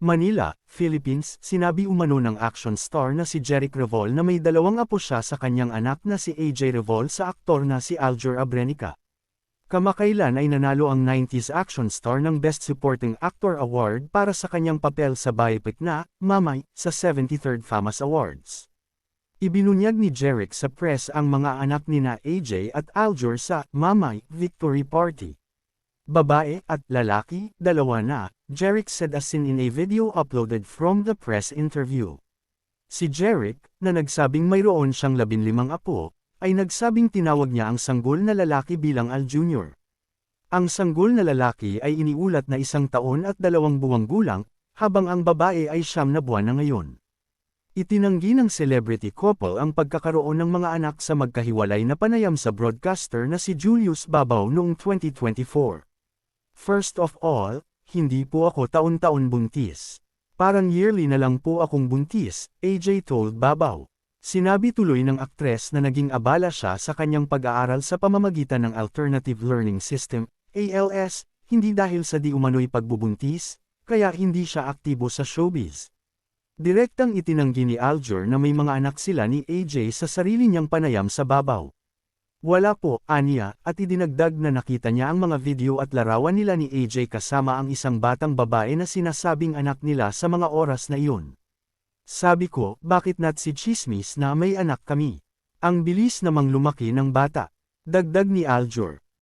Manila, Philippines, sinabi umano ng action star na si Jeric Revol na may 2 apo siya sa kanyang anak na si AJ Revol sa aktor na si Aljur Abrenica. Kamakailan ay nanalo ang 90s action star ng Best Supporting Actor Award para sa kanyang papel sa biopic na Mamay sa 73rd FAMAS Awards. Ibinunyag ni Jeric sa press ang mga anak nina AJ at Aljur sa Mamay Victory Party. Babae at lalaki, 2 na, Jeric said as seen in a video uploaded from the press interview. Si Jeric, na nagsabing mayroon siyang 15 apo, ay nagsabing tinawag niya ang sanggol na lalaki bilang Al Jr. Ang sanggol na lalaki ay iniulat na 1 taon at 2 buwang gulang, habang ang babae ay 9 na buwan na ngayon. Itinanggi ng celebrity couple ang pagkakaroon ng mga anak sa magkahiwalay na panayam sa broadcaster na si Julius Babaw noong 2024. First of all, hindi po ako taon-taon buntis. Parang yearly na lang po akong buntis, AJ told Babaw. Sinabi tuloy ng aktres na naging abala siya sa kanyang pag-aaral sa pamamagitan ng Alternative Learning System, ALS, hindi dahil sa di umano'y pagbubuntis, kaya hindi siya aktibo sa showbiz. Direktang itinanggi ni Aljur na may mga anak sila ni AJ sa sarili niyang panayam sa Babaw. Wala po, aniya, at idinagdag na nakita niya ang mga video at larawan nila ni AJ kasama ang isang batang babae na sinasabing anak nila sa mga oras na iyon. Sabi ko, bakit not si Chismis na may anak kami? Ang bilis namang lumaki ng bata. Dagdag ni Aljur.